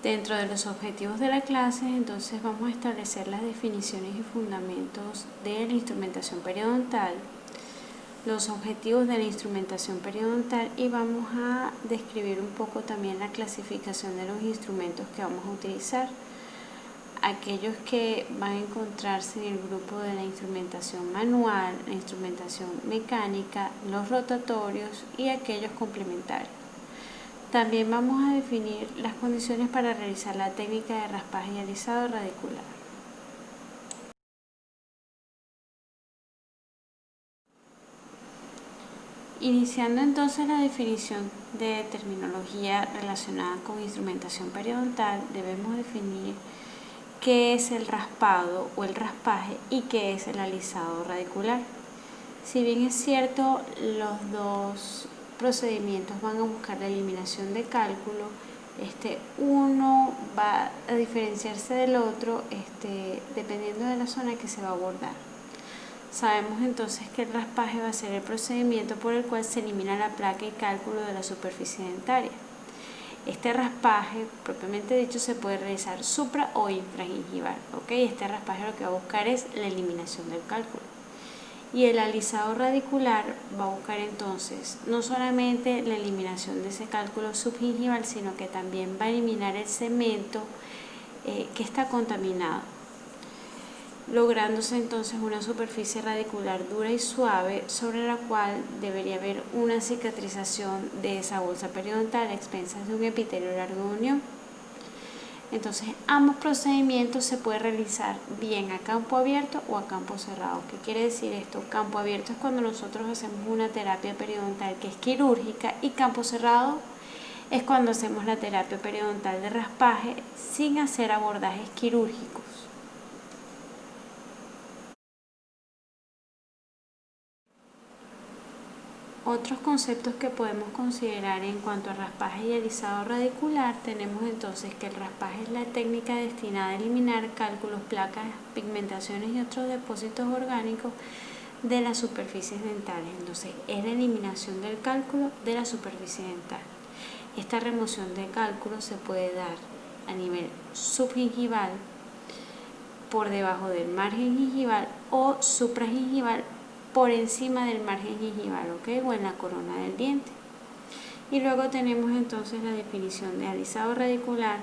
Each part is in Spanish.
Dentro de los objetivos de la clase, entonces vamos a establecer las definiciones y fundamentos de la instrumentación periodontal, los objetivos de la instrumentación periodontal y vamos a describir un poco también la clasificación de los instrumentos que vamos a utilizar. Aquellos que van a encontrarse en el grupo de la instrumentación manual, la instrumentación mecánica, los rotatorios y aquellos complementarios. También vamos a definir las condiciones para realizar la técnica de raspaje y alisado radicular. Iniciando entonces la definición de terminología relacionada con instrumentación periodontal, debemos definir qué es el raspado o el raspaje y qué es el alisado radicular. Si bien es cierto, los dos procedimientos van a buscar la eliminación de cálculo, uno va a diferenciarse del otro dependiendo de la zona que se va a abordar. Sabemos entonces que el raspaje va a ser el procedimiento por el cual se elimina la placa y cálculo de la superficie dentaria. Este raspaje, propiamente dicho, se puede realizar supra o infragingival. Este raspaje lo que va a buscar es la eliminación del cálculo. Y el alisado radicular va a buscar entonces no solamente la eliminación de ese cálculo subgingival, sino que también va a eliminar el cemento que está contaminado, lográndose entonces una superficie radicular dura y suave sobre la cual debería haber una cicatrización de esa bolsa periodontal a expensas de un epitelio largo de unión. Entonces, ambos procedimientos se pueden realizar bien a campo abierto o a campo cerrado. ¿Qué quiere decir esto? Campo abierto es cuando nosotros hacemos una terapia periodontal que es quirúrgica y campo cerrado es cuando hacemos la terapia periodontal de raspaje sin hacer abordajes quirúrgicos. Otros conceptos que podemos considerar en cuanto a raspaje y alisado radicular, tenemos entonces que el raspaje es la técnica destinada a eliminar cálculos, placas, pigmentaciones y otros depósitos orgánicos de las superficies dentales. Entonces, es la eliminación del cálculo de la superficie dental. Esta remoción de cálculo se puede dar a nivel subgingival, por debajo del margen gingival o supragingival por encima del margen gingival, o en la corona del diente. Y luego tenemos entonces la definición de alisado radicular,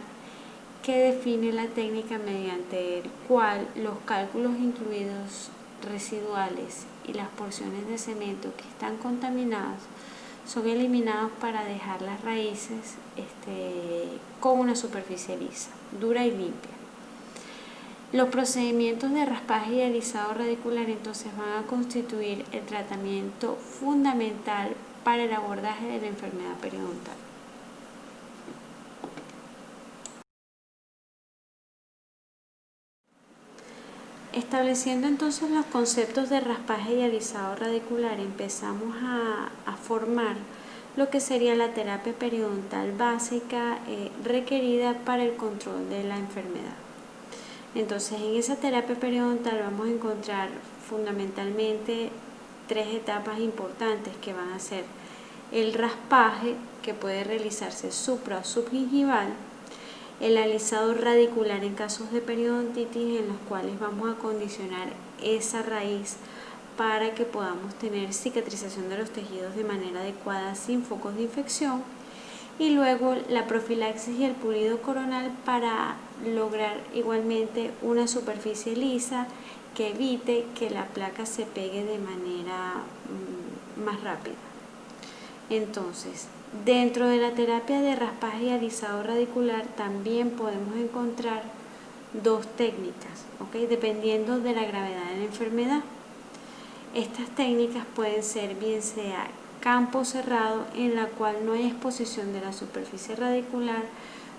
que define la técnica mediante el cual los cálculos incluidos residuales y las porciones de cemento que están contaminados son eliminados para dejar las raíces con una superficie lisa, dura y limpia. Los procedimientos de raspaje y alisado radicular entonces van a constituir el tratamiento fundamental para el abordaje de la enfermedad periodontal. Estableciendo entonces los conceptos de raspaje y alisado radicular, empezamos a formar lo que sería la terapia periodontal básica requerida para el control de la enfermedad. Entonces, en esa terapia periodontal vamos a encontrar fundamentalmente tres etapas importantes que van a ser el raspaje, que puede realizarse supra o subgingival, el alisado radicular en casos de periodontitis en los cuales vamos a condicionar esa raíz para que podamos tener cicatrización de los tejidos de manera adecuada sin focos de infección, y luego la profilaxis y el pulido coronal para lograr igualmente una superficie lisa que evite que la placa se pegue de manera más rápida. Entonces, dentro de la terapia de raspaje y alisado radicular también podemos encontrar dos técnicas, dependiendo de la gravedad de la enfermedad. Estas técnicas pueden ser bien sea campo cerrado, en la cual no hay exposición de la superficie radicular,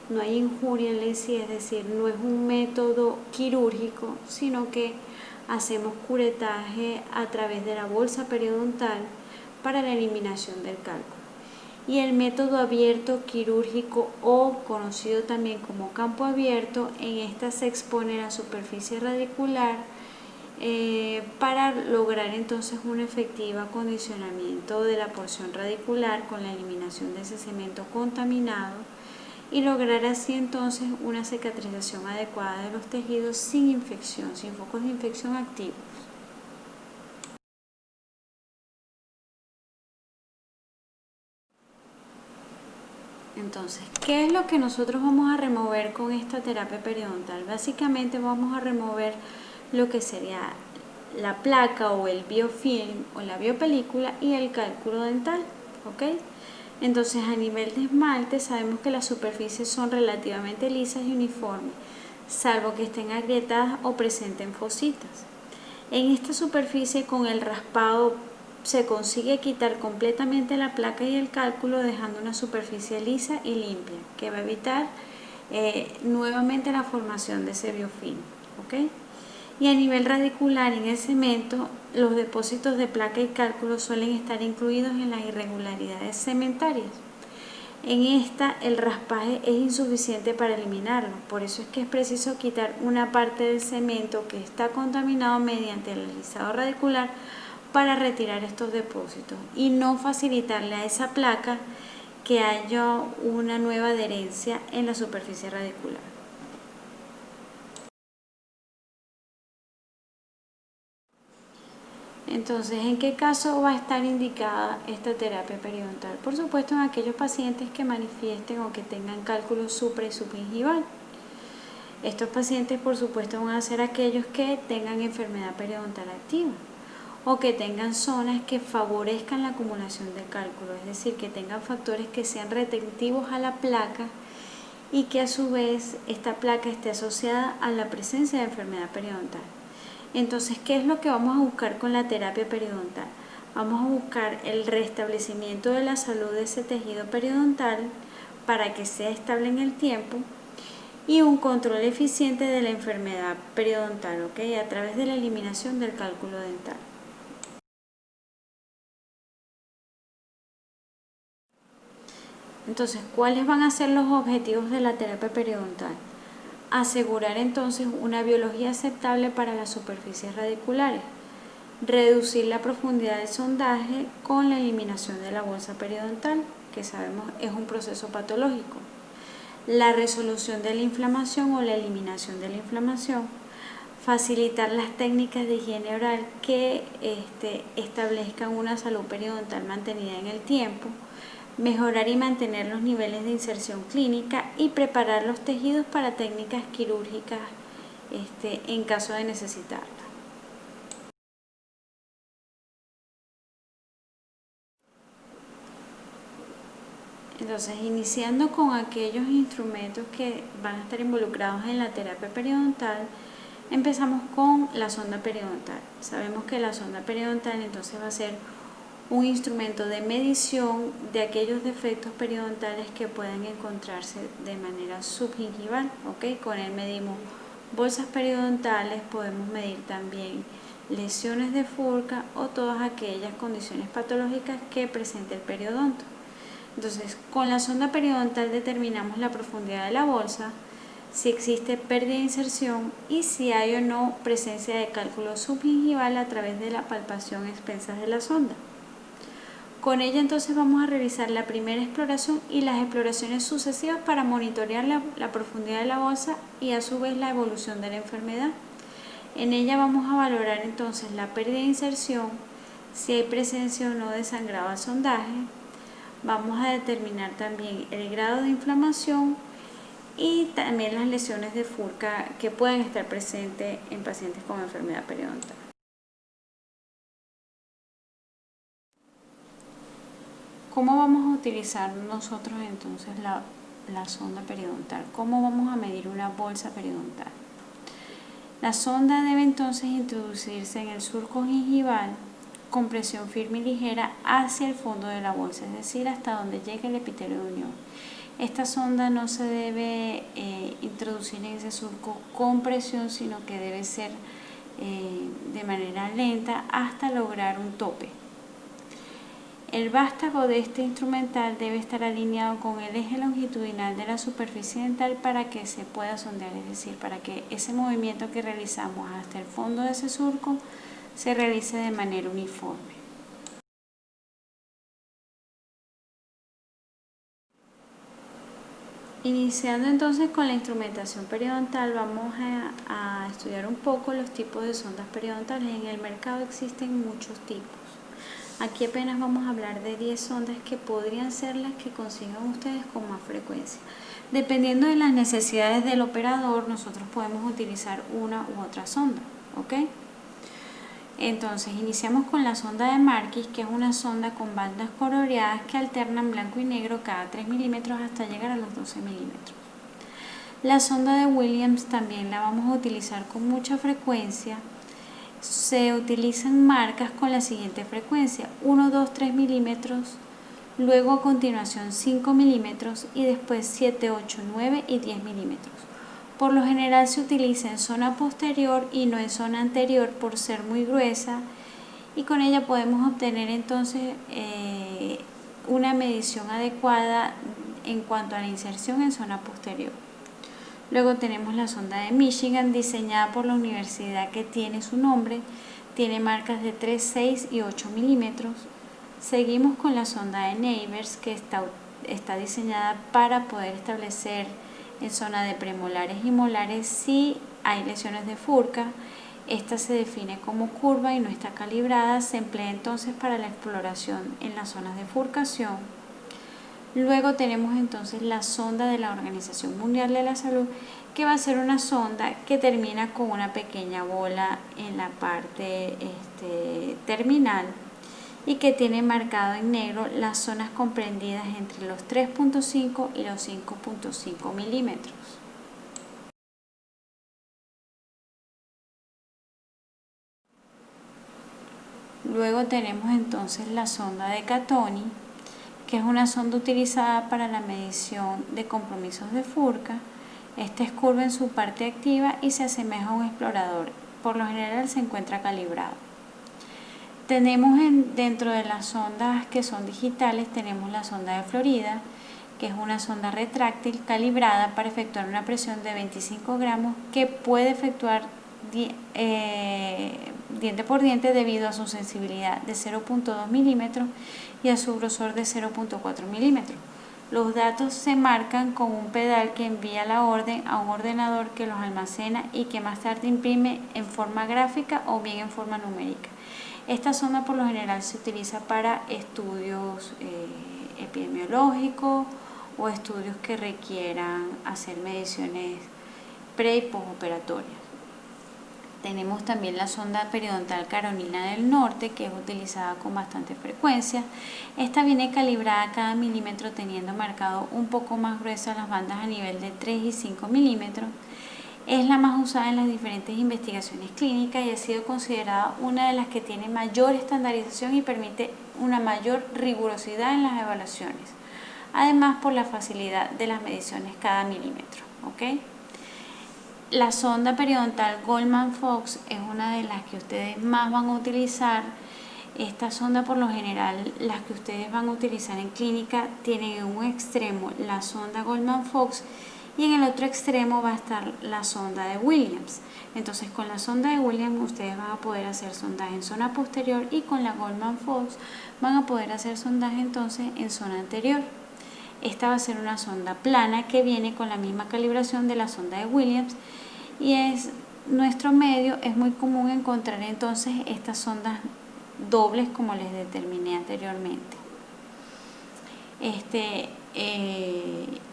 no hay injuria en la encía, es decir, no es un método quirúrgico, sino que hacemos curetaje a través de la bolsa periodontal para la eliminación del cálculo. Y el método abierto quirúrgico, o conocido también como campo abierto, en esta se expone la superficie radicular para lograr entonces un efectivo acondicionamiento de la porción radicular con la eliminación de ese cemento contaminado y lograr así entonces una cicatrización adecuada de los tejidos sin infección, sin focos de infección activos. Entonces, ¿qué es lo que nosotros vamos a remover con esta terapia periodontal? Básicamente vamos a remover lo que sería la placa o el biofilm o la biopelícula y el cálculo dental, ¿ok? Entonces, a nivel de esmalte sabemos que las superficies son relativamente lisas y uniformes, salvo que estén agrietadas o presenten fositas. En esta superficie, con el raspado se consigue quitar completamente la placa y el cálculo, dejando una superficie lisa y limpia que va a evitar nuevamente la formación de ese biofilm, ¿ok? Y a nivel radicular, en el cemento, los depósitos de placa y cálculo suelen estar incluidos en las irregularidades cementarias. En esta, el raspaje es insuficiente para eliminarlo, por eso es que es preciso quitar una parte del cemento que está contaminado mediante el alisado radicular para retirar estos depósitos y no facilitarle a esa placa que haya una nueva adherencia en la superficie radicular. Entonces, ¿en qué caso va a estar indicada esta terapia periodontal? Por supuesto, en aquellos pacientes que manifiesten o que tengan cálculo supra y subgingival. Estos pacientes, por supuesto, van a ser aquellos que tengan enfermedad periodontal activa o que tengan zonas que favorezcan la acumulación de cálculo, es decir, que tengan factores que sean retentivos a la placa y que a su vez esta placa esté asociada a la presencia de enfermedad periodontal. Entonces, ¿qué es lo que vamos a buscar con la terapia periodontal? Vamos a buscar el restablecimiento de la salud de ese tejido periodontal para que sea estable en el tiempo y un control eficiente de la enfermedad periodontal, ¿ok? A través de la eliminación del cálculo dental. Entonces, ¿cuáles van a ser los objetivos de la terapia periodontal? Asegurar entonces una biología aceptable para las superficies radiculares, reducir la profundidad del sondaje con la eliminación de la bolsa periodontal, que sabemos es un proceso patológico, la resolución de la inflamación o la eliminación de la inflamación, facilitar las técnicas de higiene oral que establezcan una salud periodontal mantenida en el tiempo, mejorar y mantener los niveles de inserción clínica y preparar los tejidos para técnicas quirúrgicas en caso de necesitarla. Entonces, iniciando con aquellos instrumentos que van a estar involucrados en la terapia periodontal, empezamos con la sonda periodontal. Sabemos que la sonda periodontal entonces va a ser un instrumento de medición de aquellos defectos periodontales que puedan encontrarse de manera subgingival, ¿ok? Con él medimos bolsas periodontales, podemos medir también lesiones de Furca o todas aquellas condiciones patológicas que presente el periodonto. Entonces, con la sonda periodontal determinamos la profundidad de la bolsa, si existe pérdida de inserción y si hay o no presencia de cálculo subgingival a través de la palpación a expensas de la sonda. Con ella entonces vamos a realizar la primera exploración y las exploraciones sucesivas para monitorear la profundidad de la bolsa y a su vez la evolución de la enfermedad. En ella vamos a valorar entonces la pérdida de inserción, si hay presencia o no de sangrado al sondaje. Vamos a determinar también el grado de inflamación y también las lesiones de Furca que pueden estar presentes en pacientes con enfermedad periodontal. ¿Cómo vamos a utilizar nosotros entonces la sonda periodontal? ¿Cómo vamos a medir una bolsa periodontal? La sonda debe entonces introducirse en el surco gingival con presión firme y ligera hacia el fondo de la bolsa, es decir, hasta donde llegue el epitelio de unión. Esta sonda no se debe introducir en ese surco con presión, sino que debe ser de manera lenta hasta lograr un tope. El vástago de este instrumental debe estar alineado con el eje longitudinal de la superficie dental para que se pueda sondear, es decir, para que ese movimiento que realizamos hasta el fondo de ese surco se realice de manera uniforme. Iniciando entonces con la instrumentación periodontal, vamos a estudiar un poco los tipos de sondas periodontales. En el mercado existen muchos tipos. Aquí apenas vamos a hablar de 10 sondas que podrían ser las que consigan ustedes con más frecuencia. Dependiendo de las necesidades del operador, nosotros podemos utilizar una u otra sonda, ¿ok? Entonces iniciamos con la sonda de Marquis, que es una sonda con bandas coloreadas que alternan blanco y negro cada 3 milímetros hasta llegar a los 12 milímetros. La sonda de Williams también la vamos a utilizar con mucha frecuencia. Se utilizan marcas con la siguiente frecuencia: 1, 2, 3 milímetros, luego a continuación 5 milímetros y después 7, 8, 9 y 10 milímetros. Por lo general se utiliza en zona posterior y no en zona anterior por ser muy gruesa, y con ella podemos obtener entonces una medición adecuada en cuanto a la inserción en zona posterior. Luego tenemos la sonda de Michigan, diseñada por la universidad que tiene su nombre. Tiene marcas de 3, 6 y 8 milímetros. Seguimos con la sonda de Neighbors, que está diseñada para poder establecer en zona de premolares y molares si hay lesiones de furca. Esta se define como curva y no está calibrada. Se emplea entonces para la exploración en las zonas de furcación. Luego tenemos entonces la sonda de la Organización Mundial de la Salud, que va a ser una sonda que termina con una pequeña bola en la parte terminal y que tiene marcado en negro las zonas comprendidas entre los 3.5 y los 5.5 milímetros. Luego tenemos entonces la sonda de Catoni, que es una sonda utilizada para la medición de compromisos de furca. Esta es curva en su parte activa y se asemeja a un explorador. Por lo general se encuentra calibrado. Tenemos dentro de las sondas que son digitales, tenemos la sonda de Florida, que es una sonda retráctil calibrada para efectuar una presión de 25 gramos que puede efectuar diente por diente debido a su sensibilidad de 0.2 milímetros y a su grosor de 0.4 milímetros. Los datos se marcan con un pedal que envía la orden a un ordenador que los almacena y que más tarde imprime en forma gráfica o bien en forma numérica. Esta sonda por lo general se utiliza para estudios epidemiológicos o estudios que requieran hacer mediciones pre y postoperatorias. Tenemos también la sonda periodontal Carolina del Norte, que es utilizada con bastante frecuencia. Esta viene calibrada a cada milímetro, teniendo marcado un poco más gruesas las bandas a nivel de 3 y 5 milímetros. Es la más usada en las diferentes investigaciones clínicas y ha sido considerada una de las que tiene mayor estandarización y permite una mayor rigurosidad en las evaluaciones. Además, por la facilidad de las mediciones cada milímetro. ¿Okay? La sonda periodontal Goldman-Fox es una de las que ustedes más van a utilizar. Esta sonda, por lo general, las que ustedes van a utilizar en clínica tienen en un extremo la sonda Goldman-Fox y en el otro extremo va a estar la sonda de Williams. Entonces, con la sonda de Williams ustedes van a poder hacer sondaje en zona posterior y con la Goldman-Fox van a poder hacer sondaje entonces en zona anterior. Esta va a ser una sonda plana que viene con la misma calibración de la sonda de Williams y nuestro medio es muy común encontrar entonces estas sondas dobles como les determiné anteriormente.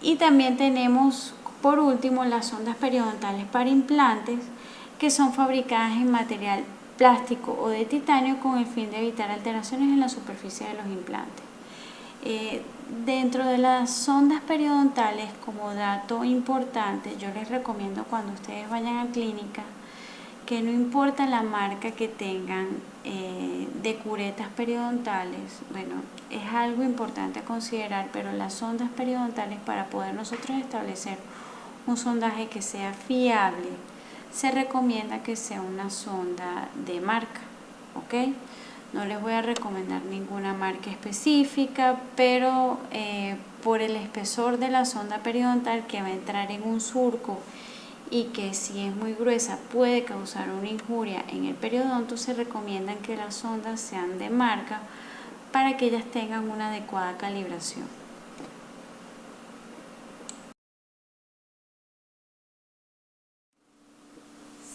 Y también tenemos por último las sondas periodontales para implantes, que son fabricadas en material plástico o de titanio con el fin de evitar alteraciones en la superficie de los implantes. Dentro de las sondas periodontales, como dato importante, yo les recomiendo cuando ustedes vayan a clínica que no importa la marca que tengan de curetas periodontales, bueno, es algo importante a considerar, pero las sondas periodontales, para poder nosotros establecer un sondaje que sea fiable, se recomienda que sea una sonda de marca, ¿ok? No les voy a recomendar ninguna marca específica, pero por el espesor de la sonda periodontal que va a entrar en un surco y que si es muy gruesa puede causar una injuria en el periodonto, se recomiendan que las sondas sean de marca para que ellas tengan una adecuada calibración.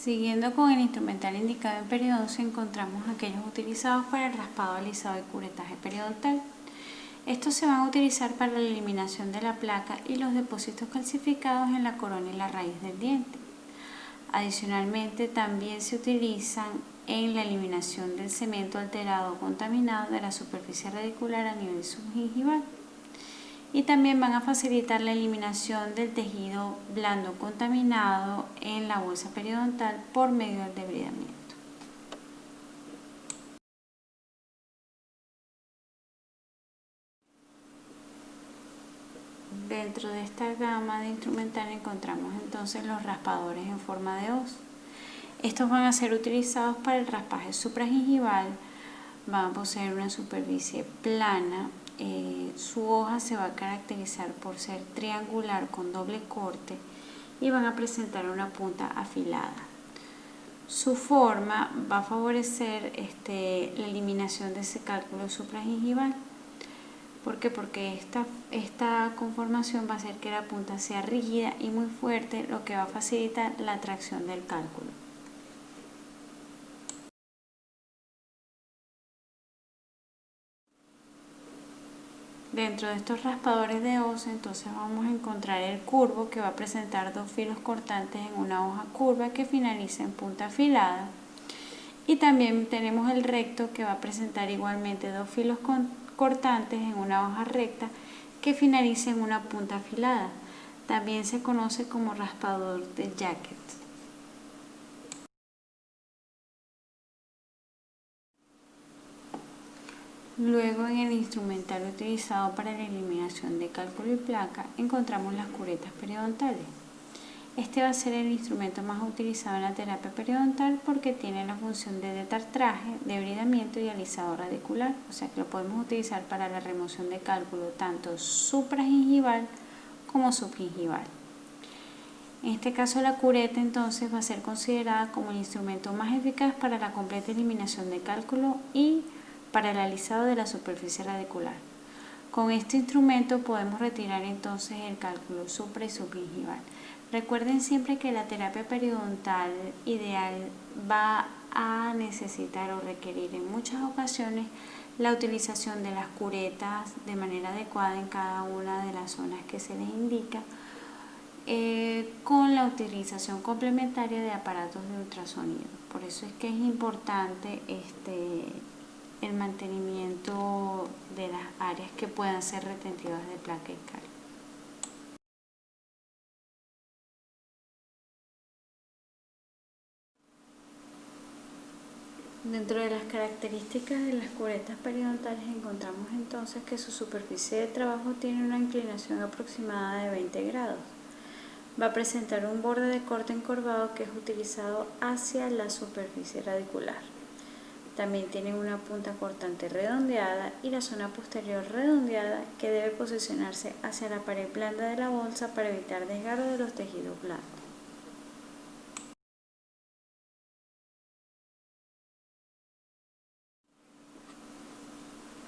Siguiendo con el instrumental indicado en periodo 11, encontramos aquellos utilizados para el raspado, alisado y curetaje periodontal. Estos se van a utilizar para la eliminación de la placa y los depósitos calcificados en la corona y la raíz del diente. Adicionalmente, también se utilizan en la eliminación del cemento alterado o contaminado de la superficie radicular a nivel subgingival. Y también van a facilitar la eliminación del tejido blando contaminado en la bolsa periodontal por medio del debridamiento. Dentro de esta gama de instrumental encontramos entonces los raspadores en forma de hoz. Estos van a ser utilizados para el raspaje supragingival, van a poseer una superficie plana. Su hoja se va a caracterizar por ser triangular con doble corte y van a presentar una punta afilada. Su forma va a favorecer la eliminación de ese cálculo supragingival. ¿Por qué? Porque esta conformación va a hacer que la punta sea rígida y muy fuerte, lo que va a facilitar la tracción del cálculo. Dentro de estos raspadores de hoz, entonces vamos a encontrar el curvo, que va a presentar dos filos cortantes en una hoja curva que finaliza en punta afilada. Y también tenemos el recto, que va a presentar igualmente dos filos cortantes en una hoja recta que finaliza en una punta afilada. También se conoce como raspador de Jacquet. Luego, en el instrumental utilizado para la eliminación de cálculo y placa, encontramos las curetas periodontales. Este va a ser el instrumento más utilizado en la terapia periodontal porque tiene la función de detartraje, debridamiento y alisado radicular, o sea que lo podemos utilizar para la remoción de cálculo tanto supragingival como subgingival. En este caso, la cureta entonces va a ser considerada como el instrumento más eficaz para la completa eliminación de cálculo y para el alisado de la superficie radicular. Con este instrumento podemos retirar entonces el cálculo supra y subgingival. Recuerden siempre que la terapia periodontal ideal va a necesitar o requerir en muchas ocasiones la utilización de las curetas de manera adecuada en cada una de las zonas que se les indica, con la utilización complementaria de aparatos de ultrasonido. Por eso es que es importante el mantenimiento de las áreas que puedan ser retentivas de placa y cárie. Dentro de las características de las curetas periodontales encontramos entonces que su superficie de trabajo tiene una inclinación aproximada de 20 grados. Va a presentar un borde de corte encorvado que es utilizado hacia la superficie radicular. También tiene una punta cortante redondeada y la zona posterior redondeada que debe posicionarse hacia la pared blanda de la bolsa para evitar desgarro de los tejidos blandos.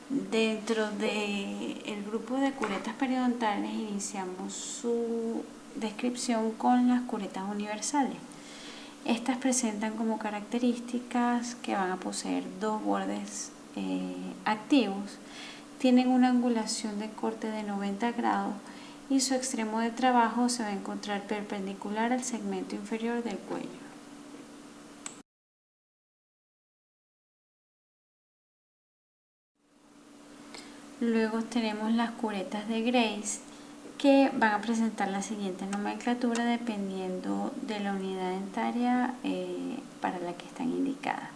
Dentro del grupo de curetas periodontales iniciamos su descripción con las curetas universales. Estas presentan como características que van a poseer dos bordes activos, tienen una angulación de corte de 90 grados y su extremo de trabajo se va a encontrar perpendicular al segmento inferior del cuello. Luego tenemos las curetas de Grace, que van a presentar la siguiente nomenclatura dependiendo de la unidad dentaria para la que están indicadas.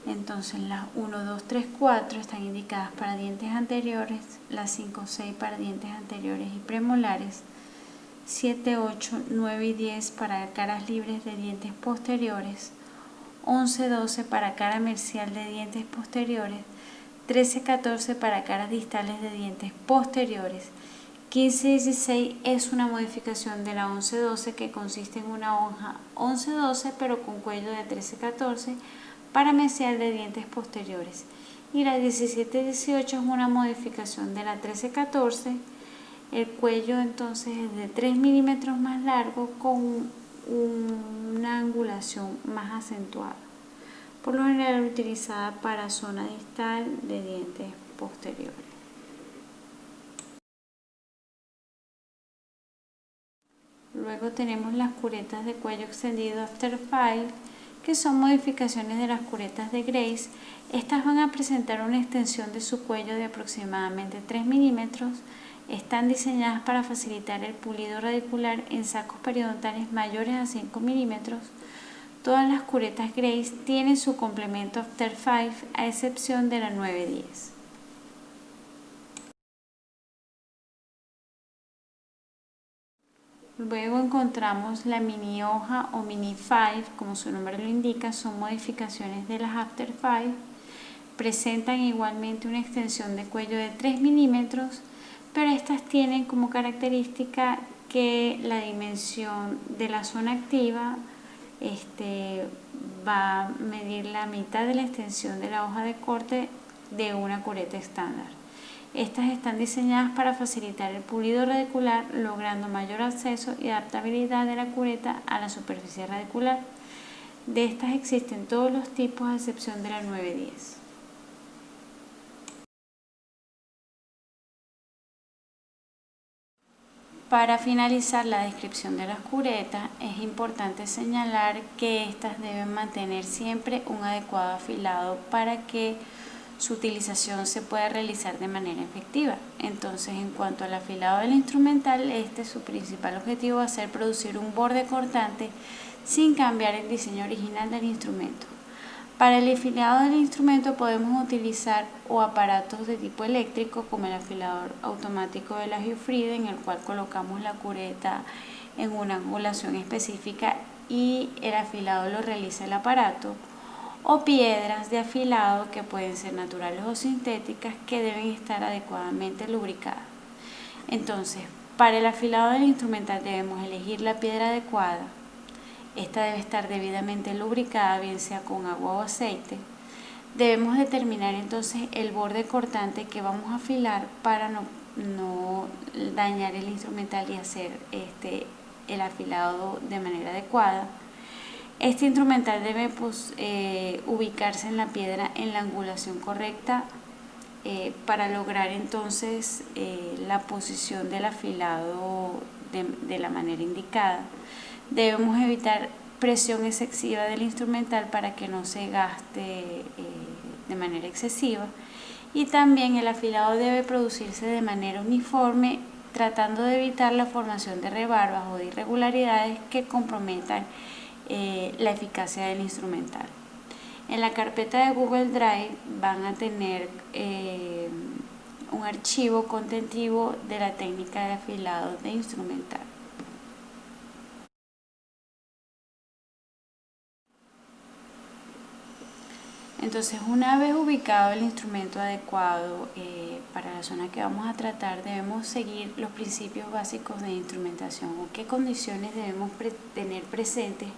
Entonces las 1, 2, 3, 4 están indicadas para dientes anteriores, las 5, 6 para dientes anteriores y premolares, 7, 8, 9 y 10 para caras libres de dientes posteriores, 11, 12 para cara mercial de dientes posteriores, 13, 14 para caras distales de dientes posteriores. 15 y 16 es una modificación de la 11-12 que consiste en una hoja 11-12 pero con cuello de 13-14 para mercial de dientes posteriores. Y la 17-18 es una modificación de la 13-14. El cuello entonces es de 3 milímetros más largo con una angulación más acentuada, por lo general utilizada para zona distal de dientes posteriores. Luego tenemos las curetas de cuello extendido After 5, que son modificaciones de las curetas de Grace. Estas van a presentar una extensión de su cuello de aproximadamente 3 milímetros. Están diseñadas para facilitar el pulido radicular en sacos periodontales mayores a 5 milímetros. Todas las curetas Grace tienen su complemento After 5, a excepción de la 910. Luego encontramos la mini hoja o mini 5, como su nombre lo indica, son modificaciones de las After 5. Presentan igualmente una extensión de cuello de 3 milímetros, pero estas tienen como característica que la dimensión de la zona activa va a medir la mitad de la extensión de la hoja de corte de una cureta estándar. Estas están diseñadas para facilitar el pulido radicular, logrando mayor acceso y adaptabilidad de la cureta a la superficie radicular. De estas existen todos los tipos a excepción de la 910. Para finalizar la descripción de las curetas, es importante señalar que estas deben mantener siempre un adecuado afilado para que su utilización se pueda realizar de manera efectiva. Entonces, en cuanto al afilado del instrumental, su principal objetivo va a ser producir un borde cortante sin cambiar el diseño original del instrumento. Para el afilado del instrumento podemos utilizar aparatos de tipo eléctrico, como el afilador automático de la Giuffrida, en el cual colocamos la cureta en una angulación específica y el afilado lo realiza el aparato, o piedras de afilado que pueden ser naturales o sintéticas, que deben estar adecuadamente lubricadas. Entonces, para el afilado del instrumental debemos elegir la piedra adecuada. Esta debe estar debidamente lubricada, bien sea con agua o aceite. Debemos determinar entonces el borde cortante que vamos a afilar para no dañar el instrumental y hacer el afilado de manera adecuada. Este instrumental debe ubicarse en la piedra en la angulación correcta para lograr entonces la posición del afilado de la manera indicada. Debemos evitar presión excesiva del instrumental para que no se gaste de manera excesiva, y también el afilado debe producirse de manera uniforme, tratando de evitar la formación de rebarbas o de irregularidades que comprometan la eficacia del instrumental. En la carpeta de Google Drive van a tener un archivo contentivo de la técnica de afilado de instrumental. Entonces, una vez ubicado el instrumento adecuado para la zona que vamos a tratar, debemos seguir los principios básicos de instrumentación o qué condiciones debemos tener presentes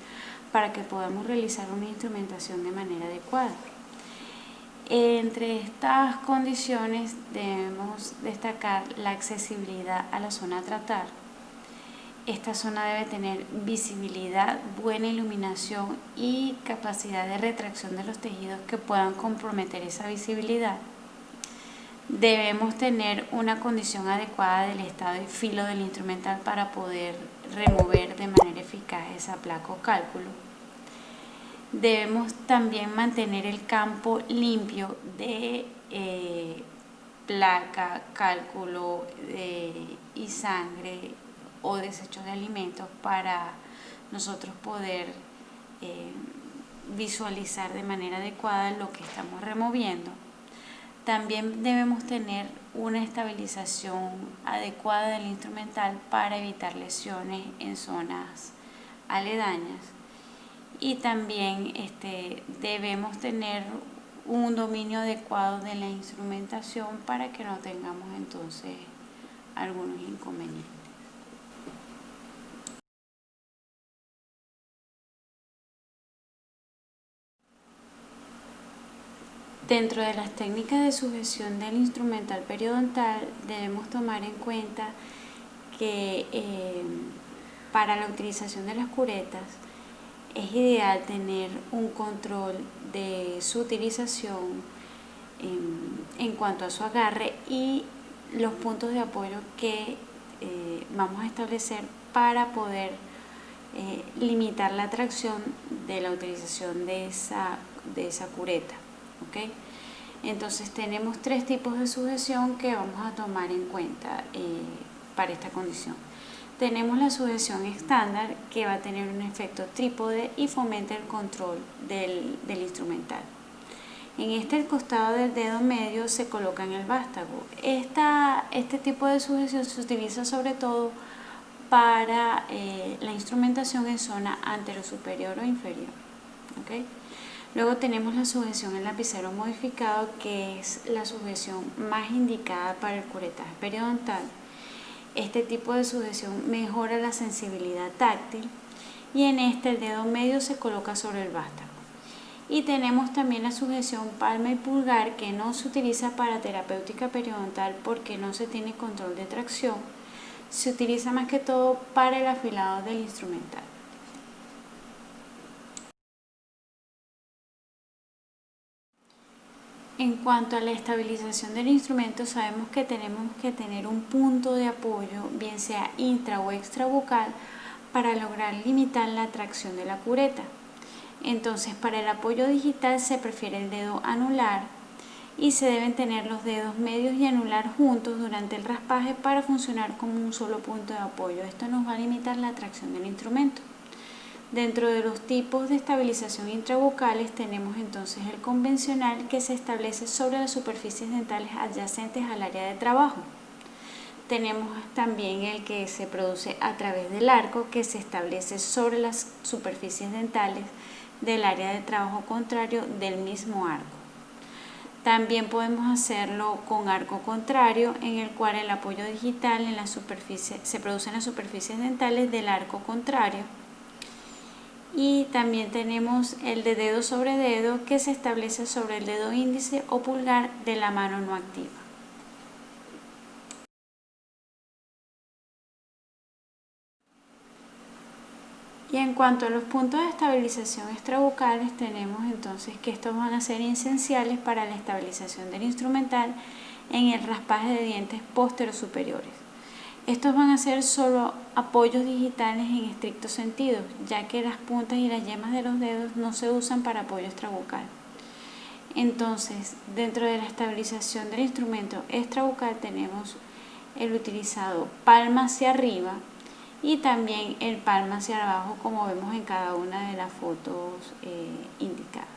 para que podamos realizar una instrumentación de manera adecuada. Entre estas condiciones debemos destacar la accesibilidad a la zona a tratar. Esta zona debe tener visibilidad, buena iluminación y capacidad de retracción de los tejidos que puedan comprometer esa visibilidad. Debemos tener una condición adecuada del estado y filo del instrumental para poder remover de manera eficaz esa placa o cálculo. Debemos también mantener el campo limpio de placa, cálculo y sangre o desechos de alimentos para nosotros poder visualizar de manera adecuada lo que estamos removiendo. También debemos tener una estabilización adecuada del instrumental para evitar lesiones en zonas aledañas, y también debemos tener un dominio adecuado de la instrumentación para que no tengamos entonces algunos inconvenientes. Dentro de las técnicas de sujeción del instrumental periodontal debemos tomar en cuenta que para la utilización de las curetas es ideal tener un control de su utilización en cuanto a su agarre y los puntos de apoyo que vamos a establecer para poder limitar la tracción de la utilización de esa cureta. ¿Okay? Entonces tenemos tres tipos de sujeción que vamos a tomar en cuenta para esta condición. Tenemos la sujeción estándar, que va a tener un efecto trípode y fomenta el control del instrumental. En el costado del dedo medio se coloca en el vástago. Este tipo de sujeción se utiliza sobre todo para la instrumentación en zona anterosuperior o inferior. ¿Okay? Luego tenemos la sujeción en lapicero modificado, que es la sujeción más indicada para el curetaje periodontal. Este tipo de sujeción mejora la sensibilidad táctil y en el dedo medio se coloca sobre el vástago. Y tenemos también la sujeción palma y pulgar, que no se utiliza para terapéutica periodontal porque no se tiene control de tracción. Se utiliza más que todo para el afilado del instrumental. En cuanto a la estabilización del instrumento, sabemos que tenemos que tener un punto de apoyo, bien sea intra o extrabucal, para lograr limitar la tracción de la cureta. Entonces, para el apoyo digital se prefiere el dedo anular y se deben tener los dedos medios y anular juntos durante el raspaje para funcionar como un solo punto de apoyo. Esto nos va a limitar la tracción del instrumento. Dentro de los tipos de estabilización intrabucales tenemos entonces el convencional, que se establece sobre las superficies dentales adyacentes al área de trabajo. Tenemos también el que se produce a través del arco, que se establece sobre las superficies dentales del área de trabajo contrario del mismo arco. También podemos hacerlo con arco contrario, en el cual el apoyo digital en la superficie se produce en las superficies dentales del arco contrario. Y también tenemos el de dedo sobre dedo, que se establece sobre el dedo índice o pulgar de la mano no activa. Y en cuanto a los puntos de estabilización extrabucales, tenemos entonces que estos van a ser esenciales para la estabilización del instrumental en el raspaje de dientes posterosuperiores. Estos van a ser solo apoyos digitales en estricto sentido, ya que las puntas y las yemas de los dedos no se usan para apoyo extrabucal. Entonces, dentro de la estabilización del instrumento extrabucal tenemos el utilizado palma hacia arriba y también el palma hacia abajo, como vemos en cada una de las fotos indicadas.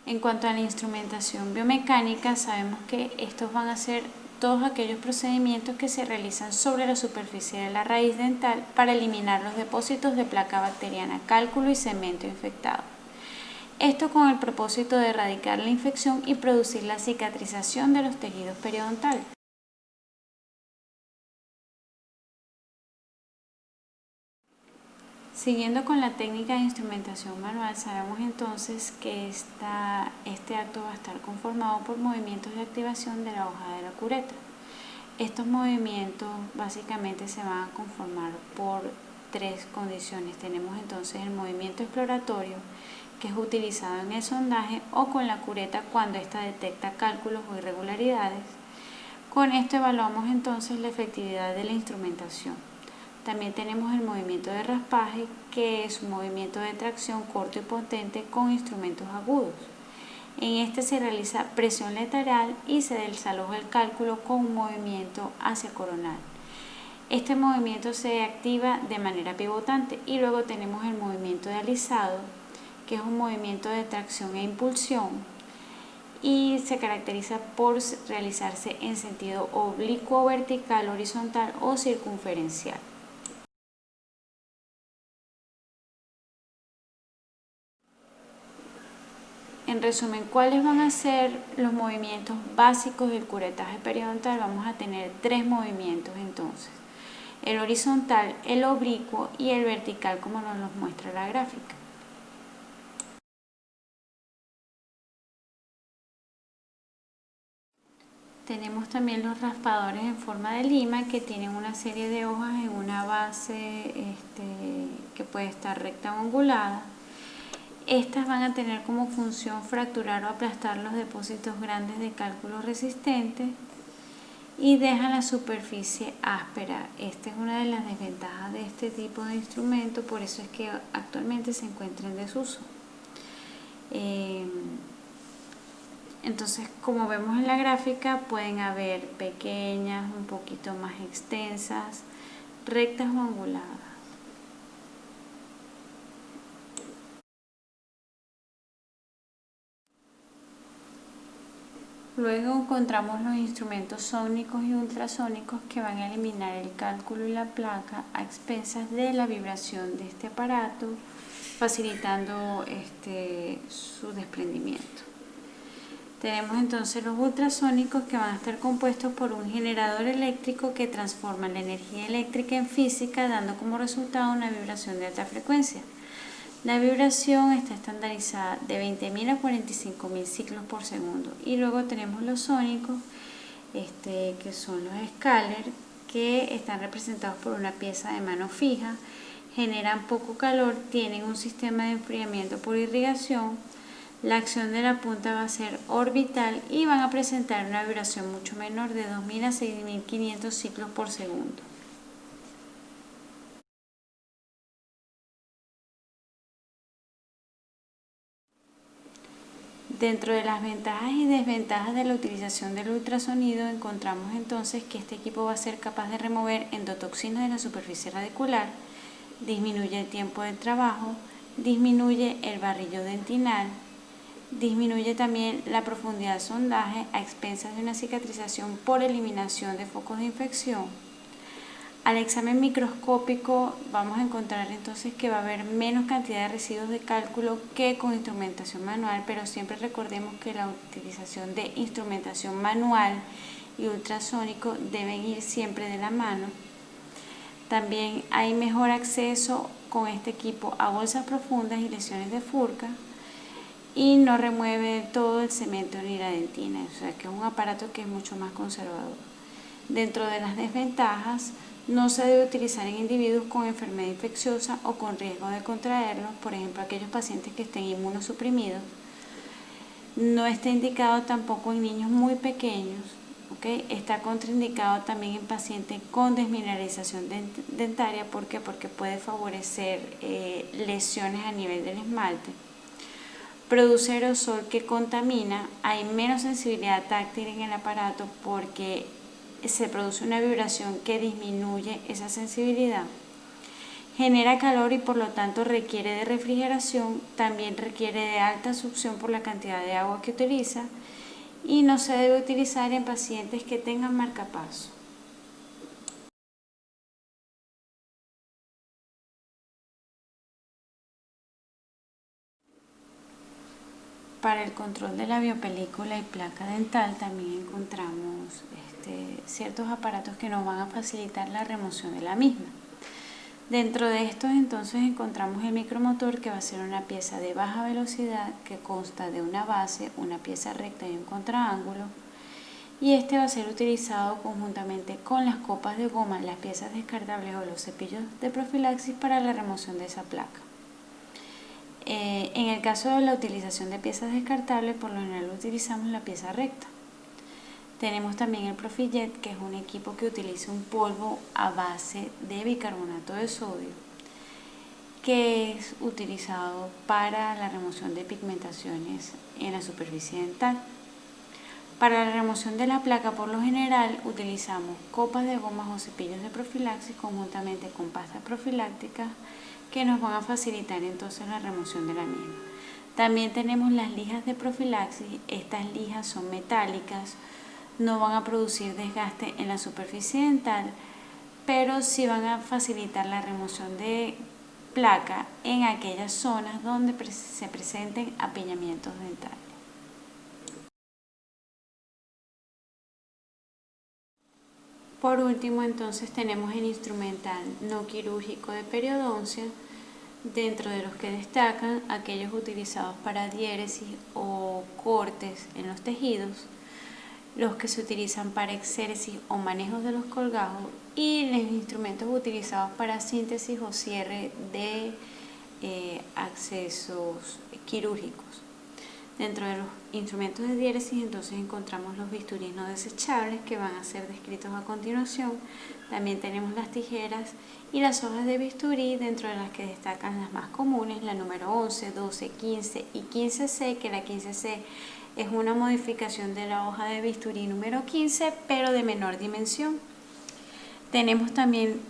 En cuanto a la instrumentación biomecánica, sabemos que estos van a ser todos aquellos procedimientos que se realizan sobre la superficie de la raíz dental para eliminar los depósitos de placa bacteriana, cálculo y cemento infectado. Esto con el propósito de erradicar la infección y producir la cicatrización de los tejidos periodontales. Siguiendo con la técnica de instrumentación manual, sabemos entonces que este acto va a estar conformado por movimientos de activación de la hoja de la cureta. Estos movimientos básicamente se van a conformar por tres condiciones. Tenemos entonces el movimiento exploratorio, que es utilizado en el sondaje o con la cureta cuando ésta detecta cálculos o irregularidades. Con esto evaluamos entonces la efectividad de la instrumentación. También tenemos el movimiento de raspaje, que es un movimiento de tracción corto y potente con instrumentos agudos. En este se realiza presión lateral y se desaloja el cálculo con un movimiento hacia coronal. Este movimiento se activa de manera pivotante. Y luego tenemos el movimiento de alisado, que es un movimiento de tracción e impulsión y se caracteriza por realizarse en sentido oblicuo, vertical, horizontal o circunferencial. En resumen, ¿cuáles van a ser los movimientos básicos del curetaje periodontal? Vamos a tener tres movimientos entonces: el horizontal, el oblicuo y el vertical, como nos muestra la gráfica. Tenemos también los raspadores en forma de lima que tienen una serie de hojas en una base que puede estar recta o angulada. Estas van a tener como función fracturar o aplastar los depósitos grandes de cálculo resistentes y dejan la superficie áspera. Esta es una de las desventajas de este tipo de instrumento, por eso es que actualmente se encuentra en desuso. Entonces, como vemos en la gráfica, pueden haber pequeñas, un poquito más extensas, rectas o anguladas. Luego encontramos los instrumentos sónicos y ultrasónicos que van a eliminar el cálculo y la placa a expensas de la vibración de este aparato, facilitando su desprendimiento. Tenemos entonces los ultrasónicos que van a estar compuestos por un generador eléctrico que transforma la energía eléctrica en física, dando como resultado una vibración de alta frecuencia. La vibración está estandarizada de 20.000 a 45.000 ciclos por segundo. Y luego tenemos los sónicos, que son los escalers, que están representados por una pieza de mano fija, generan poco calor, tienen un sistema de enfriamiento por irrigación. La acción de la punta va a ser orbital y van a presentar una vibración mucho menor de 2.000 a 6.500 ciclos por segundo. Dentro de las ventajas y desventajas de la utilización del ultrasonido encontramos entonces que este equipo va a ser capaz de remover endotoxinas de la superficie radicular, disminuye el tiempo de trabajo, disminuye el barrillo dentinal, disminuye también la profundidad de sondaje a expensas de una cicatrización por eliminación de focos de infección. Al examen microscópico vamos a encontrar entonces que va a haber menos cantidad de residuos de cálculo que con instrumentación manual, pero siempre recordemos que la utilización de instrumentación manual y ultrasónico deben ir siempre de la mano. También hay mejor acceso con este equipo a bolsas profundas y lesiones de furca, y no remueve todo el cemento ni la dentina, o sea que es un aparato que es mucho más conservador. Dentro de las desventajas, no se debe utilizar en individuos con enfermedad infecciosa o con riesgo de contraerlo, por ejemplo aquellos pacientes que estén inmunosuprimidos. No está indicado tampoco en niños muy pequeños, ¿okay? Está contraindicado también en pacientes con desmineralización dentaria. ¿Por qué? Porque puede favorecer lesiones a nivel del esmalte. Produce aerosol que contamina, hay menos sensibilidad táctil en el aparato porque se produce una vibración que disminuye esa sensibilidad. Genera calor y por lo tanto requiere de refrigeración, también requiere de alta succión por la cantidad de agua que utiliza y no se debe utilizar en pacientes que tengan marcapaso. Para el control de la biopelícula y placa dental también encontramos ciertos aparatos que nos van a facilitar la remoción de la misma. Dentro de estos entonces encontramos el micromotor, que va a ser una pieza de baja velocidad que consta de una base, una pieza recta y un contraángulo, y este va a ser utilizado conjuntamente con las copas de goma, las piezas descartables o los cepillos de profilaxis para la remoción de esa placa. En el caso de la utilización de piezas descartables, por lo general utilizamos la pieza recta. Tenemos también el Profijet, que es un equipo que utiliza un polvo a base de bicarbonato de sodio, que es utilizado para la remoción de pigmentaciones en la superficie dental. Para la remoción de la placa, por lo general, utilizamos copas de gomas o cepillos de profilaxis conjuntamente con pastas profilácticas que nos van a facilitar entonces la remoción de la misma. También tenemos las lijas de profilaxis. Estas lijas son metálicas, no van a producir desgaste en la superficie dental, pero sí van a facilitar la remoción de placa en aquellas zonas donde se presenten apiñamientos dentales. Por último, entonces tenemos el instrumental no quirúrgico de periodoncia, dentro de los que destacan aquellos utilizados para diéresis o cortes en los tejidos. los que se utilizan para exéresis o manejos de los colgajos y los instrumentos utilizados para síntesis o cierre de accesos quirúrgicos. Dentro de los instrumentos de diéresis entonces encontramos los bisturís no desechables que van a ser descritos a continuación. También tenemos las tijeras y las hojas de bisturí, dentro de las que destacan las más comunes, la número 11, 12, 15 y 15C, que la 15C es una modificación de la hoja de bisturí número 15, pero de menor dimensión. Tenemos también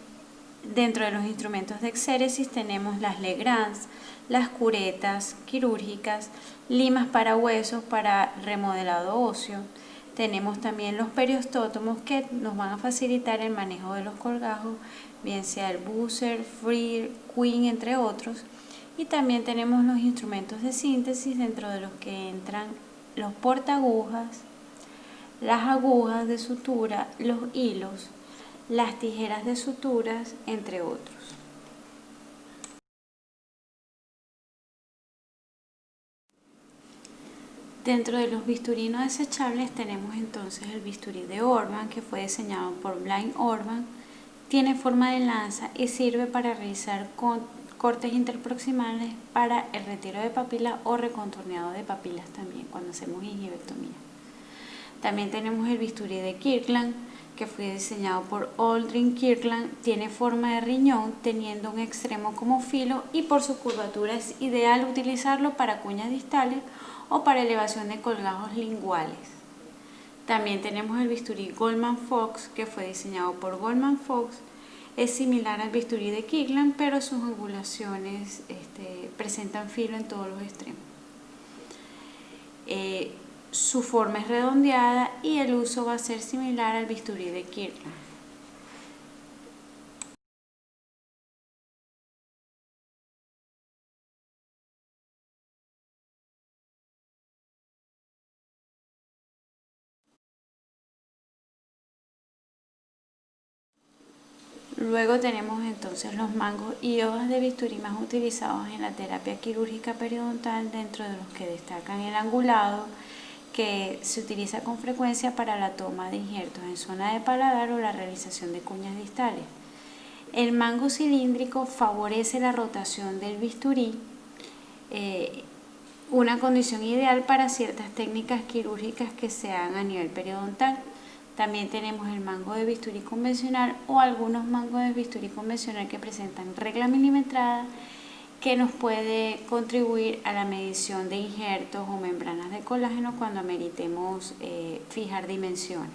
dentro de los instrumentos de exéresis tenemos las Legrands, las curetas quirúrgicas, limas para huesos para remodelado óseo. Tenemos también los periostótomos que nos van a facilitar el manejo de los colgajos, bien sea el Buser, Freer, Queen, entre otros. Y también tenemos los instrumentos de síntesis, dentro de los que entran los portaagujas, las agujas de sutura, los hilos, las tijeras de suturas, entre otros. Dentro de los bisturí no desechables tenemos entonces el bisturí de Orban, que fue diseñado por Blind Orban. Tiene forma de lanza y sirve para realizar cortes interproximales para el retiro de papilas o recontorneado de papilas también cuando hacemos gingivectomía. También tenemos el bisturí de Kirkland, que fue diseñado por Aldrin Kirkland. Tiene forma de riñón, teniendo un extremo como filo, y por su curvatura es ideal utilizarlo para cuñas distales o para elevación de colgajos linguales. También tenemos el bisturí Goldman Fox, que fue diseñado por Goldman Fox. Es similar al bisturí de Kirkland, pero sus angulaciones presentan filo en todos los extremos. Su forma es redondeada y el uso va a ser similar al bisturí de Kirkland. Luego tenemos entonces los mangos y hojas de bisturí más utilizados en la terapia quirúrgica periodontal, dentro de los que destacan el angulado, que se utiliza con frecuencia para la toma de injertos en zona de paladar o la realización de cuñas distales. El mango cilíndrico favorece la rotación del bisturí, una condición ideal para ciertas técnicas quirúrgicas que se hagan a nivel periodontal. También tenemos el mango de bisturí convencional o algunos mangos de bisturí convencional que presentan regla milimetrada, que nos puede contribuir a la medición de injertos o membranas de colágeno cuando meritemos fijar dimensiones.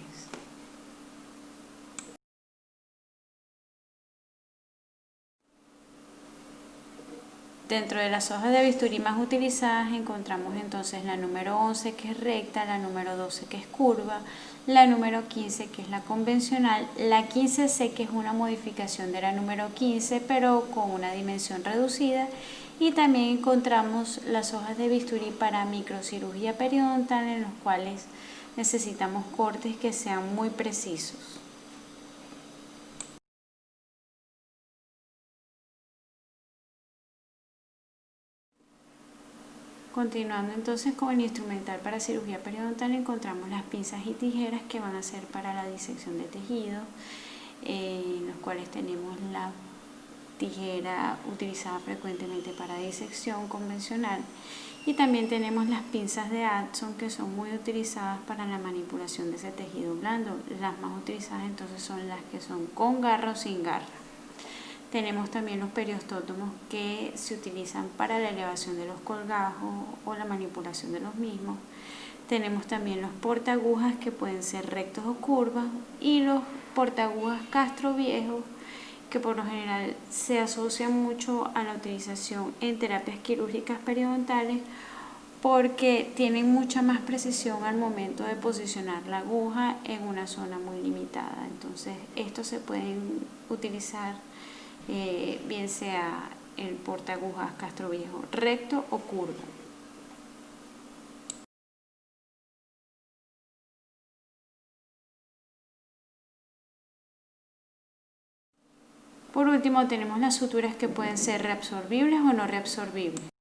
Dentro de las hojas de bisturí más utilizadas encontramos entonces la número 11, que es recta, la número 12, que es curva, la número 15, que es la convencional, la 15C, que es una modificación de la número 15 pero con una dimensión reducida, y también encontramos las hojas de bisturí para microcirugía periodontal, en los cuales necesitamos cortes que sean muy precisos. Continuando entonces con el instrumental para cirugía periodontal, encontramos las pinzas y tijeras que van a ser para la disección de tejidos, en los cuales tenemos la tijera utilizada frecuentemente para disección convencional, y también tenemos las pinzas de Addson, que son muy utilizadas para la manipulación de ese tejido blando. Las más utilizadas entonces son las que son con garra o sin garra. Tenemos también los periostótomos, que se utilizan para la elevación de los colgajos o la manipulación de los mismos. Tenemos también los portaagujas, que pueden ser rectos o curvas, y los portaagujas castroviejos, que por lo general se asocian mucho a la utilización en terapias quirúrgicas periodontales, porque tienen mucha más precisión al momento de posicionar la aguja en una zona muy limitada. Entonces estos se pueden utilizar bien sea el portaagujas castroviejo recto o curvo. Por último tenemos las suturas, que pueden ser reabsorbibles o no reabsorbibles.